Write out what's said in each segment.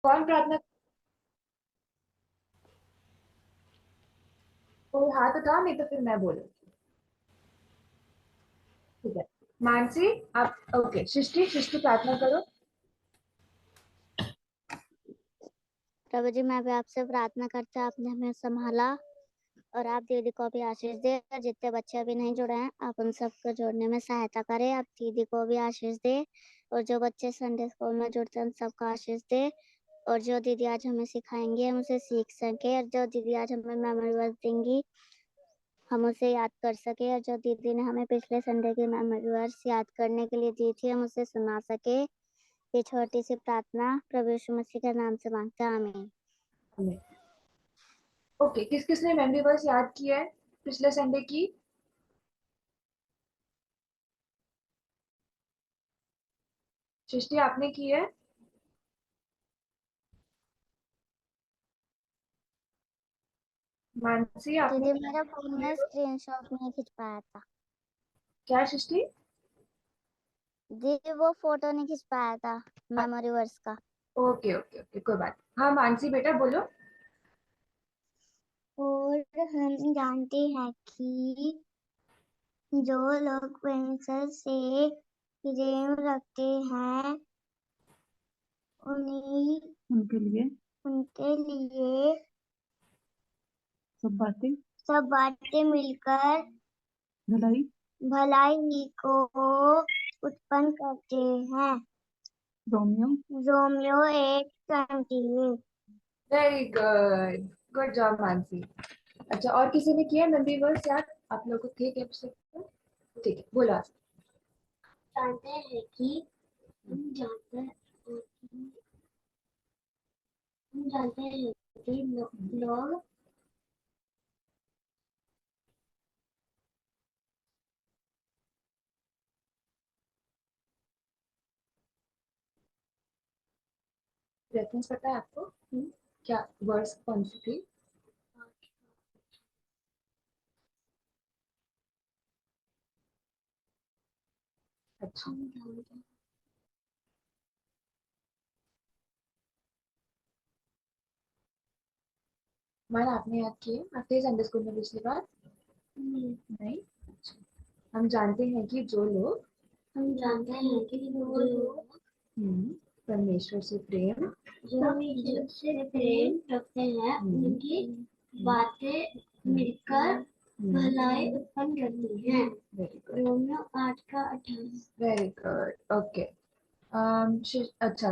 कौन प्रार्थना? कोई हाथ उठाओ, नहीं तो फिर मैं बोलूंगी। ठीक है। मानसी, आप ओके। सृष्टि, सृष्टि प्रार्थना करो। प्रभु जी, मैं भी आपसे प्रार्थना करता हूँ, आपने हमें संभाला और आप दीदी को भी आशीष दे। और जितने बच्चे अभी नहीं जुड़े हैं, आप उन सबको जोड़ने में सहायता करें। आप दीदी को भी आशीष दे और जो बच्चे संडे स्कूल में जुड़ते हैं उन सबको आशीष दे। और जो दीदी आज हमें सिखाएंगे हम उसे सीख सके, और जो दीदी आज हमें मेमोरी वर्क देंगी हम उसे याद कर सके, और जो दीदी ने हमें पिछले संडे की मेमोरी वर्स याद करने के लिए दी थी हम उसे सुना सके। ये छोटी सी प्रार्थना प्रभु यीशु मसीह के नाम से मांगते हैं, आमीन। ओके, किस किसने मेमोरी वर्स याद किया है पिछले संडे की? सृष्टि, आपने की है? मानसी, आपने? दीदी मेरा फोन में स्क्रीनशॉट नहीं खिंच पाया था। क्या सृष्टि? दीदी वो फोटो नहीं खिंच पाया था मेमोरी वर्स का। ओके ओके ओके, कोई बात नहीं। हाँ मानसी बेटा बोलो। और हम जानते हैं कि जो लोग पेंसिल से प्रेम रखते हैं उन्हें उनके लिए सब बातें मिलकर भलाई भलाई को उत्पन्न करते हैं। Romeo 8:28। Very good, good job Mansi. अच्छा, और किसी ने किया मेमोरी वर्स याद? आप लोगों को थे क्या पिछले संडे? ठीक है, बोलो आज। जानते हैं कि हम जानते हैं हम जानते हैं कि लोग रेफरेंस पता है आपको? क्या वर्स कौन सी थी? अच्छा, मान आपने याद किए? आप थे संडे स्कूल में पिछली बार? नहीं? अच्छा। हम जानते हैं कि जो लोग हम जानते हैं कि जो लोग परमेश्वर से प्रेम से प्रेम रखते हैं उनकी बातें मिलकर भलाई उत्पन्न करती हैं। Very good, Romeo 8:28। Very good. Okay. अच्छा,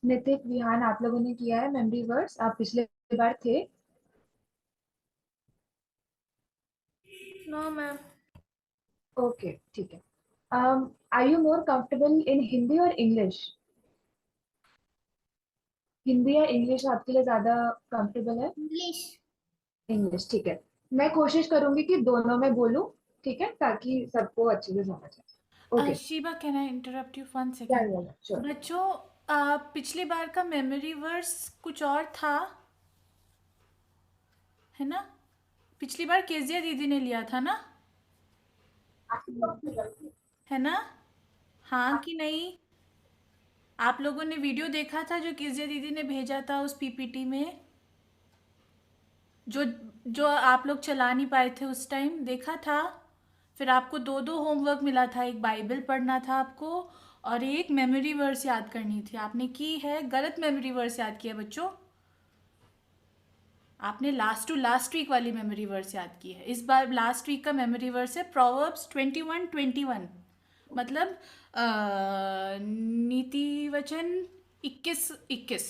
नितिक, विहान, आप लोगों ने किया है मेमोरी वर्स? आप पिछले बार थे? No ma'am. ओके, ठीक है। Are you more comfortable in Hindi और इंग्लिश? हिंदी या इंग्लिश आपके लिए ज्यादा कंफर्टेबल है? इंग्लिश। इंग्लिश, ठीक है। मैं कोशिश करूंगी कि दोनों में बोलूं, ठीक है, ताकि सबको अच्छे से समझ आए। Okay. Sheeba, can I interrupt you 1 क्या सेकेंड? हुआ? श्योर। बच्चों, पिछली बार का मेमोरी वर्स कुछ और था, है ना? पिछली बार केजिया दीदी ने लिया था ना, है ना? हाँ कि नहीं? आप लोगों ने वीडियो देखा था जो केजिया दीदी ने भेजा था उस पीपीटी में, जो जो आप लोग चला नहीं पाए थे उस टाइम, देखा था? फिर आपको दो दो होमवर्क मिला था, एक बाइबल पढ़ना था आपको और एक मेमोरी वर्स याद करनी थी। आपने की है? गलत मेमोरी वर्स याद किया बच्चों। आपने लास्ट टू लास्ट वीक वाली मेमोरी वर्स याद की है। इस बार लास्ट वीक का मेमोरी वर्स है प्रोवर्ब्स 21:21, मतलब नीति वचन 21:21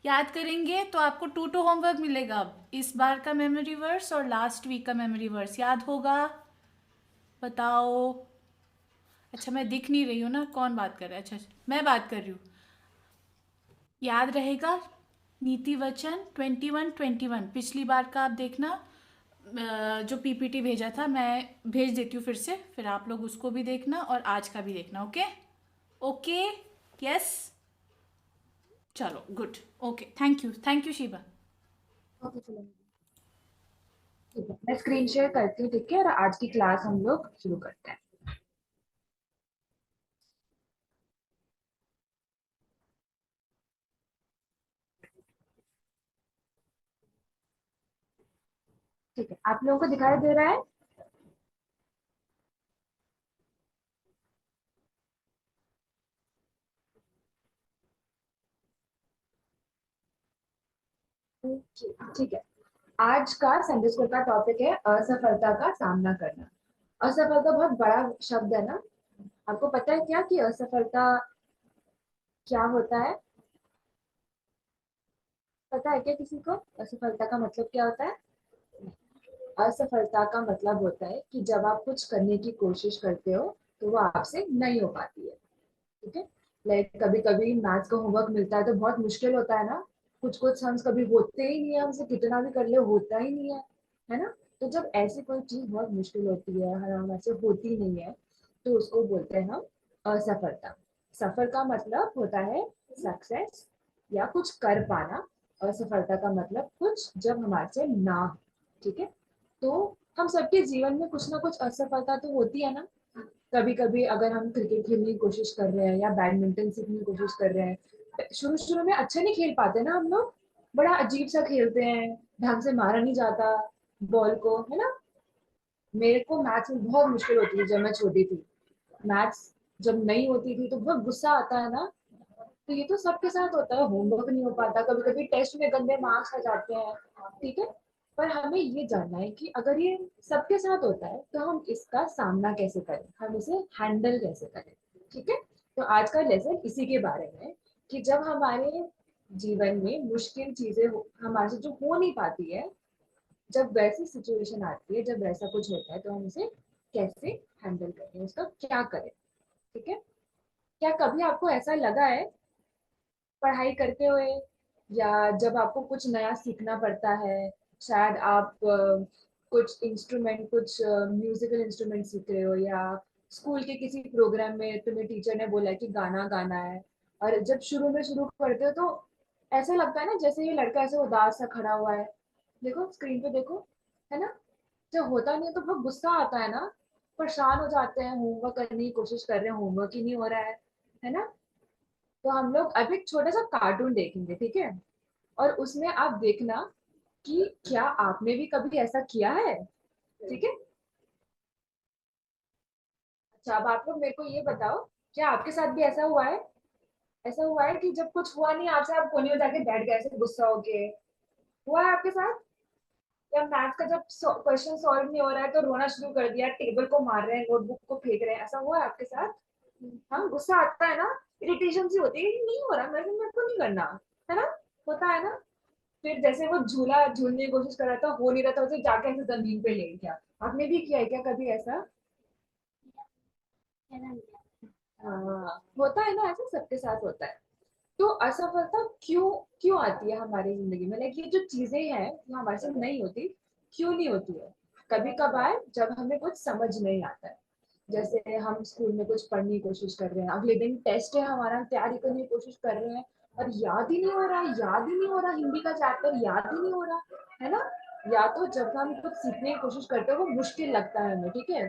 याद करेंगे तो आपको 2 होमवर्क मिलेगा। अब इस बार का मेमोरी वर्स और लास्ट वीक का मेमोरी वर्स याद होगा? बताओ। अच्छा, मैं दिख नहीं रही हूँ ना, कौन बात कर रहा है? अच्छा, मैं बात कर रही हूँ। याद रहेगा? नीति वचन 21:21 पिछली बार का आप देखना, जो पीपीटी भेजा था मैं भेज देती हूँ फिर से, फिर आप लोग उसको भी देखना और आज का भी देखना। ओके ओके, यस, चलो good, okay, thank you Sheeba. Okay, चलो। ठीक है, मैं स्क्रीन शेयर करती हूँ, ठीक है, और आज की क्लास हम लोग शुरू करते हैं। ठीक है, आप लोगों को दिखाई दे रहा है? ठीक है। आज का संडे स्कूल का टॉपिक है असफलता का सामना करना। असफलता बहुत बड़ा शब्द है ना। आपको पता है क्या कि असफलता क्या होता है? पता है क्या किसी को असफलता का मतलब क्या होता है? असफलता का मतलब होता है कि जब आप कुछ करने की कोशिश करते हो तो वो आपसे नहीं हो पाती है। ठीक है। लाइक कभी कभी मैथ्स का होमवर्क मिलता है तो बहुत मुश्किल होता है ना। कुछ कुछ सम्स कभी होते ही नहीं है, हमसे कितना भी कर ले होता ही नहीं है ना। तो जब ऐसी कोई चीज बहुत मुश्किल होती है, हर हमसे होती नहीं है, तो उसको बोलते हैं हम असफलता। सफल का मतलब होता है सक्सेस या कुछ कर पाना। असफलता का मतलब कुछ जब हमारे से ना हो। ठीक है। तो हम सबके जीवन में कुछ ना कुछ असफलता तो होती है ना। कभी कभी अगर हम क्रिकेट खेलने की कोशिश कर रहे हैं या बैडमिंटन सीखने की कोशिश कर रहे हैं, शुरू शुरू में अच्छा नहीं खेल पाते ना हम लोग। बड़ा अजीब सा खेलते हैं, ढंग से मारा नहीं जाता बॉल को, है ना। मेरे को मैथ्स में बहुत मुश्किल होती थी जब मैं छोटी थी। मैथ्स जब नहीं होती थी तो बहुत गुस्सा आता है ना। तो ये तो सबके साथ होता है, होमवर्क नहीं हो पाता, कभी कभी टेस्ट में गंदे मार्क्स आ जाते हैं। ठीक है। पर हमें ये जानना है कि अगर ये सबके साथ होता है तो हम इसका सामना कैसे करें, हम इसे हैंडल कैसे करें। ठीक है। तो आज का लेसन इसी के बारे में है कि जब हमारे जीवन में मुश्किल चीजें हमारे से जो हो नहीं पाती है, जब वैसी सिचुएशन आती है, जब वैसा कुछ होता है, तो हम उसे कैसे हैंडल करें, उसका क्या करें। ठीक है। क्या कभी आपको ऐसा लगा है पढ़ाई करते हुए या जब आपको कुछ नया सीखना पड़ता है, शायद आप कुछ इंस्ट्रूमेंट, कुछ म्यूजिकल इंस्ट्रूमेंट सीख रहे हो, या स्कूल के किसी प्रोग्राम में तुम्हें टीचर ने बोला कि गाना गाना है, और जब शुरू में शुरू करते हो तो ऐसा लगता है ना जैसे ये लड़का ऐसे उदास सा खड़ा हुआ है, देखो स्क्रीन पे देखो, है ना। जब होता नहीं है तो बहुत गुस्सा आता है ना, परेशान हो जाते हैं, होमवर्क करने की कोशिश कर रहे हैं, होमवर्क ही नहीं हो रहा है ना। तो हम लोग अब एक छोटा सा कार्टून देखेंगे, ठीक है। और उसमें आप देखना कि क्या आपने भी कभी ऐसा किया है। ठीक है। अच्छा, अब आप लोग मेरे को ये बताओ, क्या आपके साथ भी ऐसा हुआ है? ऐसा हुआ है कि जब कुछ हुआ नहीं आपसे, आप कोने में जाके बैठ गए ऐसे गुस्सा होके? हुआ है आपके साथ? या मैथ्स का जब क्वेश्चन सॉल्व नहीं हो रहा है तो रोना शुरू कर दिया, टेबल को मार रहे हैं, नोटबुक को फेंक रहे हैं, ऐसा हुआ है आपके साथ? हाँ, गुस्सा आता है ना, इरिटेशन सी होती है कि नहीं हो रहा, मेरे को नहीं करना, है ना। होता है ना। फिर जैसे वो झूला झूलने की कोशिश कर रहा था, हो नहीं रहा था, उसे जाके ऐसे जमीन पे ले गया। आपने भी किया है क्या कभी ऐसा? हाँ, होता है ना, ऐसा सबके साथ होता है। तो असफलता क्यों क्यों आती है हमारी जिंदगी में? लाइक ये जो चीजें हैं जो हमारे साथ नहीं होती, क्यों नहीं होती है? कभी कभार जब हमें कुछ समझ नहीं आता है, जैसे हम स्कूल में कुछ पढ़ने की कोशिश कर रहे हैं, अगले दिन टेस्ट है हमारा, तैयारी करने की कोशिश कर रहे हैं, और याद ही नहीं हो रहा, याद ही नहीं हो रहा, हिंदी का चैप्टर याद ही नहीं हो रहा, है ना। या तो जब हम कुछ सीखने की कोशिश करते हैं वो मुश्किल लगता है हमें, ठीक है।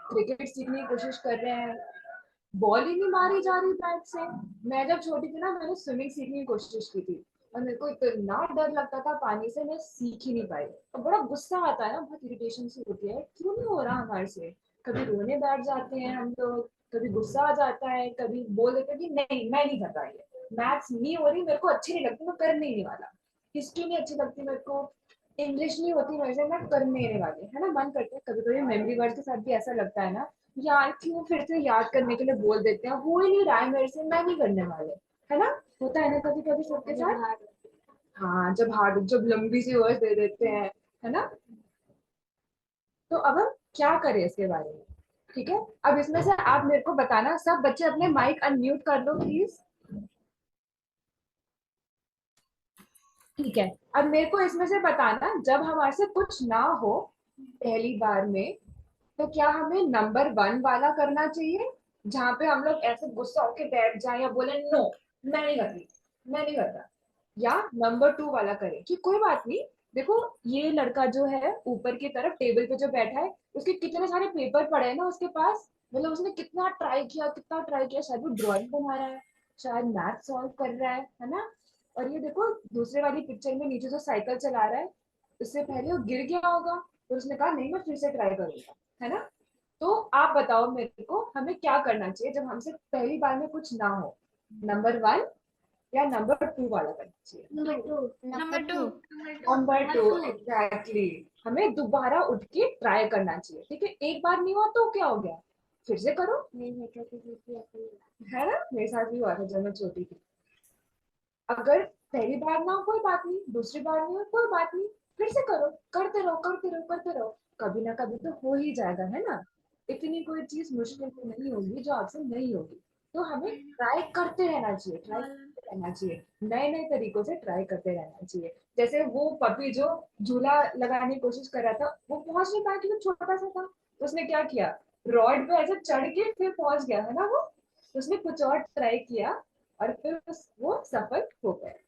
क्रिकेट सीखने की कोशिश कर रहे हैं, बॉल ही नहीं मारी जा रही बैट से। मैं जब छोटी थी ना, मैंने स्विमिंग सीखने की कोशिश की थी, और मेरे को इतना डर लगता था पानी से, मैं सीख ही नहीं पाई। और बड़ा गुस्सा आता है ना, बहुत इरिटेशन सी होती है, क्यों नहीं हो रहा हमारे से। कभी रोने बैठ जाते हैं हम लोग, कभी गुस्सा आ जाता है, कभी बोल देते हैं कि नहीं मैं नहीं कर रहा, ये मैथ्स नहीं हो रही, मेरे को अच्छी नहीं लगती, मैं कर नहीं वाला। हिस्ट्री नहीं अच्छी लगती मेरे को, इंग्लिश नहीं होती मेरे से, मैं कर नहीं वाली, है ना। मन करता है कभी कभी, मेमोरी वर्ड के साथ भी ऐसा लगता है ना, यार क्यों फिर से याद करने के लिए बोल देते हैं, हो ही नहीं रहा है मेरे से, मैं नहीं करने वाले, है ना। होता है ना कभी कभी सबके साथ। हाँ, जब हार्ड, जब लंबी सी वर्ड दे देते हैं, है ना। तो अब हम क्या करें इसके बारे में? ठीक है। अब इसमें से आप मेरे को बताना, सब बच्चे अपने माइक अनम्यूट कर लो प्लीज। ठीक है। अब मेरे को इसमें से बताना, जब हमारे से कुछ ना हो पहली बार में, तो क्या हमें नंबर वन वाला करना चाहिए, जहां पे हम लोग ऐसे गुस्सा होके बैठ जाए या बोले नो मैं नहीं कर रही, मैं नहीं करता, या नंबर टू वाला करें कि कोई बात नहीं, देखो ये लड़का जो है ऊपर की तरफ टेबल पे जो बैठा है, उसके कितने सारे पेपर पड़े हैं ना उसके पास, मतलब उसने कितना ट्राई किया, कितना ट्राई किया, शायद वो ड्राइंग बना रहा है, शायद मैथ सॉल्व कर रहा है ना। और ये देखो दूसरे वाली पिक्चर में नीचे जो साइकिल चला रहा है, उससे पहले वो गिर गया होगा, तो उसने कहा नहीं मैं फिर से ट्राई करूंगा, है ना। तो आप बताओ मेरे को हमें क्या करना चाहिए जब हमसे पहली बार में कुछ ना हो, नंबर 1 या नंबर 2 वाला करना चाहिए? नंबर 2। Number 2 exactly. हमें दोबारा उठ के ट्राई करना चाहिए, ठीक है। एक बार नहीं हुआ तो क्या हो गया, फिर से करो, है ना। मेरे साथ भी हुआ था जब मैं छोटी थी। अगर पहली बार ना हो कोई बात नहीं, दूसरी बार नहीं हो कोई बात नहीं, फिर से करो, करते रहो करते रहो करते रहो, कभी ना कभी तो हो ही जाएगा, है ना। इतनी कोई चीज मुश्किल तो नहीं होगी जो आपसे नहीं होगी। तो हमें ट्राई करते रहना चाहिए, ट्राई करते रहना चाहिए, नए नए तरीकों से ट्राई करते रहना चाहिए। जैसे वो पपी जो झूला लगाने की कोशिश कर रहा था, वो पहुंच नहीं पाया क्योंकि छोटा सा था, तो उसने क्या किया, रॉड पे ऐसे चढ़ के फिर पहुंच गया, है ना वो। तो उसने कुछ और ट्राई किया और फिर वो सफल हो गए।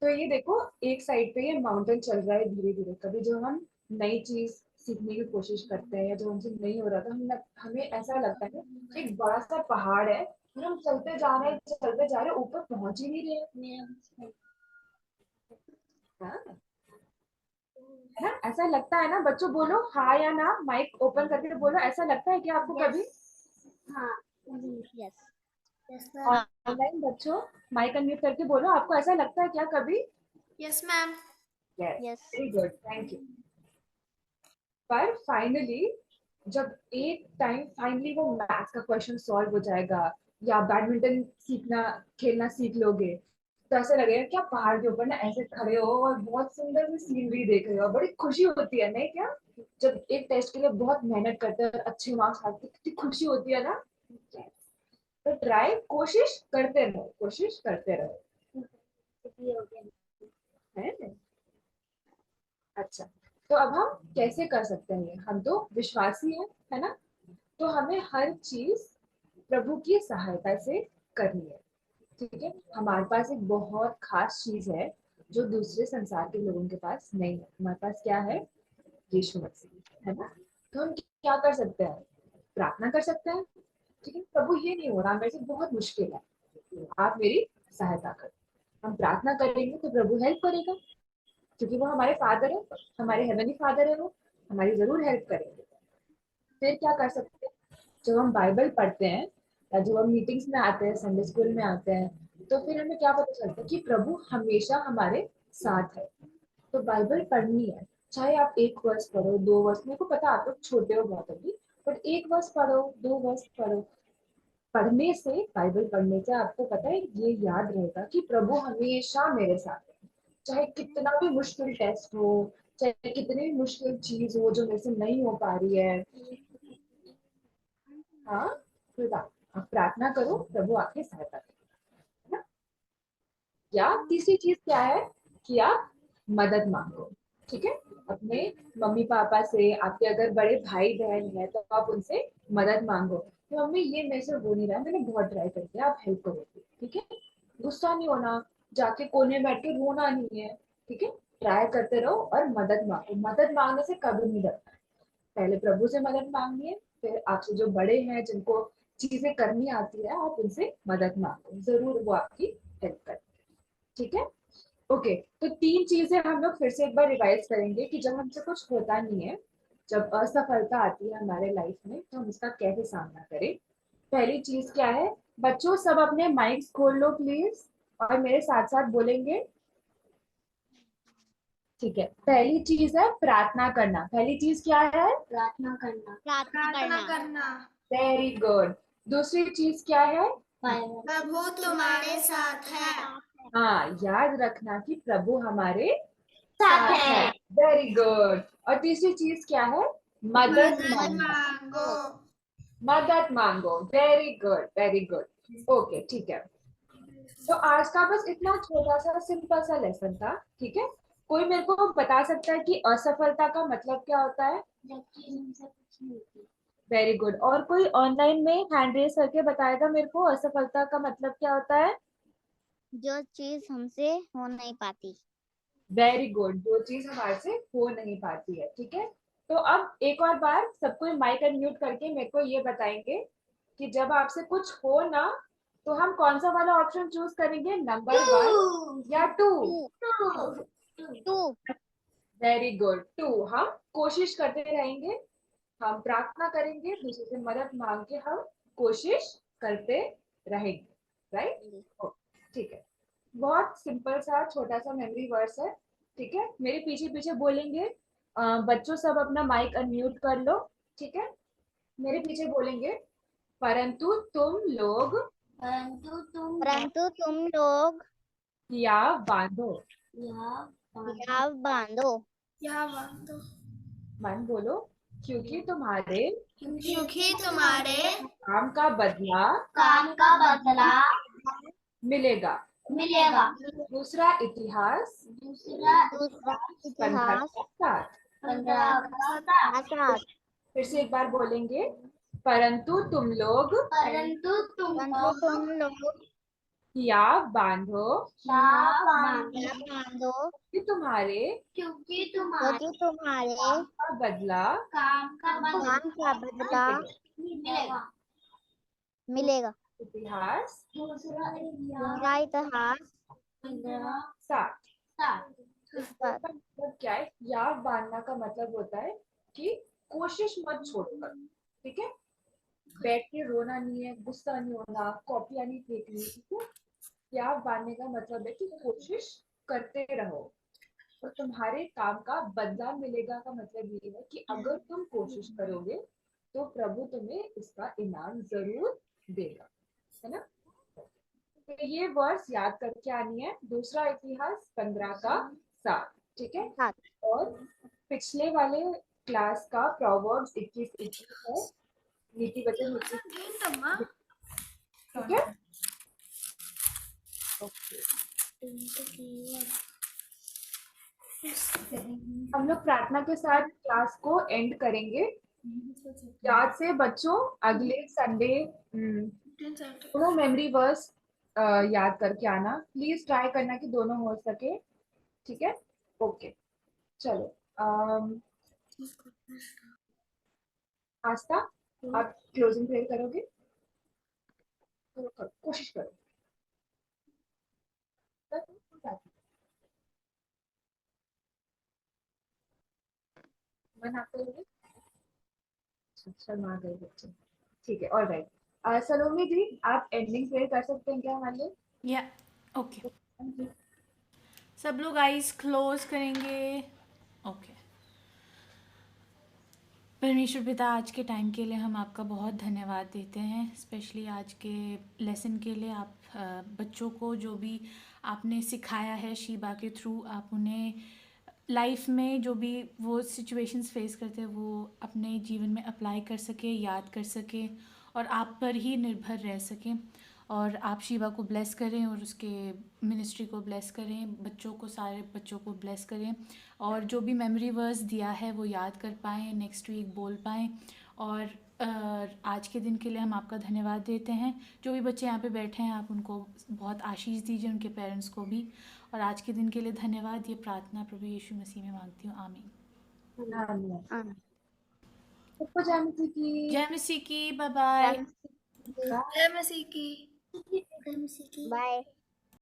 तो ये देखो, एक साइड पे ये माउंटेन चल रहा है धीरे धीरे। कभी जो हम नई चीज सीखने की कोशिश करते हैं या जो हमसे नहीं हो रहा था, हमें ऐसा लगता है कि एक बड़ा सा पहाड़ है और हम चलते जा रहे हैं चलते जा रहे हैं, ऊपर पहुंच ही नहीं रहे। हाँ, है ना, ऐसा लगता है ना। बच्चों बोलो हाँ या ना, माइक ओपन करके बोलो, ऐसा लगता है कि आपको कभी? हाँ, यस। ऑनलाइन बच्चों माइक अनम्यूट करके बोलो, आपको ऐसा लगता है क्या कभी? Yes ma'am. Yes, yes. Very good, thank you. पर फाइनली जब एक टाइम फाइनली वो मैथ्स का क्वेश्चन सॉल्व हो जाएगा या बैडमिंटन सीखना खेलना सीख लोगे, तो ऐसे लगेगा क्या पहाड़ के ऊपर ना ऐसे खड़े हो और बहुत सुंदर सी सीनरी देख रहे हो, बड़ी खुशी होती है नहीं क्या? जब एक टेस्ट के लिए बहुत मेहनत करते हैं और अच्छे मार्क्स आते हैं, कितनी खुशी होती है ना। तो ट्राई, कोशिश करते रहो, कोशिश करते रहो, है ना? अच्छा, तो अब हम कैसे कर सकते हैं? हम तो विश्वासी हैं, है ना। तो हमें हर चीज प्रभु की सहायता से करनी है, ठीक है। हमारे पास एक बहुत खास चीज है जो दूसरे संसार के लोगों के पास नहीं है। हमारे पास क्या है? यीशु मसीह, है ना। तो हम क्या कर सकते हैं? प्रार्थना कर सकते हैं, ठीक है। प्रभु ये नहीं हो रहा मेरे से, बहुत मुश्किल है, आप मेरी सहायता करो। हम प्रार्थना करेंगे तो प्रभु हेल्प करेगा, क्योंकि वो हमारे फादर है, हमारे हेवनली फादर है, वो हमारी जरूर हेल्प करेंगे। फिर क्या कर सकते हैं? जब हम बाइबल पढ़ते हैं या जब हम मीटिंग्स में आते हैं, संडे स्कूल में आते हैं, तो फिर हमें क्या पता चलता है कि प्रभु हमेशा हमारे साथ है। तो बाइबल पढ़नी है, चाहे आप एक वर्ष पढ़ो, 2 वर्ष, मेरे को पता आप लोग छोटे हो बहुत अभी, बट 1 वर्ष पढ़ो, 2 वर्ष पढ़ो। पढ़ने से, बाइबल पढ़ने से आपको पता है ये याद रहेगा कि प्रभु हमेशा मेरे साथ है। चाहे कितना भी मुश्किल टेस्ट हो, चाहे कितनी भी मुश्किल चीज हो जो मेरे से नहीं हो पा रही है, हाँ, कोई बात, आप प्रार्थना करो, प्रभु आपकी सहायता करें, है ना। या तीसरी चीज क्या है कि आप मदद मांगो, ठीक है। अपने मम्मी पापा से, आपके अगर बड़े भाई बहन है तो आप उनसे मदद मांगो कि मम्मी ये मेरे से हो नहीं रहा, मैंने बहुत ट्राई कर दिया, आप हेल्प करो, ठीक है। गुस्सा नहीं होना, जाके कोने में बैठ के रोना नहीं है, ठीक है। ट्राई करते रहो और मदद मांगो। मदद मांगने से कभी नहीं डरना है। पहले प्रभु से मदद मांगनी है, फिर आपसे जो बड़े हैं जिनको चीजें करनी आती है, आप उनसे मदद मांगो, जरूर वो आपकी हेल्प करेंगे, ठीक है। ओके, तो 3 चीजें हम लोग फिर से एक बार रिवाइज करेंगे कि जब हमसे कुछ होता नहीं है, जब असफलता आती है हमारे लाइफ में, तो हम इसका कैसे सामना करें। पहली चीज क्या है? बच्चों सब अपने माइक्स खोल लो प्लीज और मेरे साथ साथ बोलेंगे, ठीक है। पहली चीज है प्रार्थना करना। पहली चीज क्या है? प्रार्थना करना। Very good. दूसरी चीज क्या है? प्रभु तुम्हारे साथ है। हाँ, याद रखना कि प्रभु हमारे साथ साथ है। है। Very good. और तीसरी चीज क्या है? मदद मांगना। मांगो। मदद मांगो, very good very good. Okay, ठीक है। तो आज का बस इतना छोटा सा सिंपल सा लेसन था, ठीक है। कोई मेरे को बता सकता है कि असफलता का मतलब क्या होता है? Very good. और कोई ऑनलाइन में हैंड रेस करके बताएगा मेरे को असफलता का मतलब क्या होता है? जो चीज हमसे हो नहीं पाती। वेरी गुड, जो चीज हमारे से हो नहीं पाती है, ठीक है। तो अब एक और बार सबको माइक अनम्यूट करके मेरे को ये बताएंगे कि जब आपसे कुछ हो ना, तो हम कौन सा वाला ऑप्शन चूज करेंगे, नंबर 1 या 2? टू। Very good. 2, हम कोशिश करते रहेंगे, हम प्रार्थना करेंगे, दूसरे से मदद मांग के हम कोशिश करते रहेंगे, राइट? ठीक है, बहुत सिंपल सा छोटा सा मेमोरी वर्स है, ठीक है? मेरे पीछे पीछे बोलेंगे। बच्चों सब अपना माइक अनम्यूट कर लो, ठीक है? मेरे पीछे बोलेंगे, परंतु तुम लोग परंतु तुम लोग या बांधो। या बांधो। यहाँ बांधो। मन बोलो, क्योंकि तुम्हारे क्योंकि तुम्हारे काम का बदला काम का बदला मिलेगा। मिलेगा। दूसरा इतिहास दूसरा दूसरा 15 इतिहास का 7। 15 का 7। आजाद। फिर से एक बार बोलेंगे, परंतु तुम लोग परंतु तुम परंतु तुम लोग या बांधो या बांधो, कि तुम्हारे क्योंकि क्योंकि तुम्हारे का बदला काम का बदला काम का बदला मिलेगा। मिलेगा। इतिहास दूसरा दूसरा इतिहास 7। 7। इस पर इसका मतलब क्या है? या बांधना का मतलब होता है कि कोशिश मत छोड़कर, ठीक है? बैठ के रोना नहीं है, गुस्सा नहीं होना, कॉपियां नहीं फेंकनी, ठीक है? या बांधने का मतलब है कि कोशिश करते रहो और तुम्हारे काम का बदला मिलेगा का मतलब ये है कि अगर तुम कोशिश करोगे तो प्रभु तुम्हें इसका इनाम जरूर देगा, है ना? तो ये वर्स याद करके आनी है। दूसरा इतिहास 15 का 7, ठीक है? 7। और पिछले वाले क्लास का प्रोवर्ब्स 21 है, नीति वचन 21, ठीक है? ओके, हम लोग प्रार्थना के साथ क्लास को एंड करेंगे। याद से बच्चों अगले संडे दोनों मेमोरी वर्स याद करके आना, प्लीज ट्राई करना कि दोनों हो सके, ठीक है? ओके, चलो। आस्था, आप क्लोजिंग प्रेयर करोगे? करो, कोशिश करो। मन आपको लगे? शर्मा गए बच्चे, ठीक है, ऑल राइट। सलोमी जी, आप एंडिंग प्रेयर कर सकते हैं क्या हमारे लिए? या ओके, थैंक यू। सब लोग आइज क्लोज करेंगे। ओके। परमेश्वर पिता, आज के टाइम के लिए हम आपका बहुत धन्यवाद देते हैं, स्पेशली आज के लेसन के लिए। आप बच्चों को जो भी आपने सिखाया है शीबा के थ्रू, आप उन्हें लाइफ में जो भी वो सिचुएशंस फेस करते हैं वो अपने जीवन में अप्लाई कर सके, याद कर सके और आप पर ही निर्भर रह सकें। और आप शीबा को ब्लेस करें और उसके मिनिस्ट्री को ब्लेस करें, बच्चों को, सारे बच्चों को ब्लेस करें और जो भी मेमोरी वर्स दिया है वो याद कर पाएँ, नेक्स्ट वीक बोल पाएँ। और आज के दिन के लिए हम आपका धन्यवाद देते हैं। जो भी बच्चे यहाँ पे बैठे हैं आप उनको बहुत आशीष दीजिए, उनके पेरेंट्स को भी। और आज के दिन के लिए धन्यवाद। ये प्रार्थना प्रभु यीशु मसीह में मांगती हूँ, आमीन। आमीन। सबको जय मसीह की। जय मसीह की। Bye bye. जय मसीह की। जय मसीह की। बाय।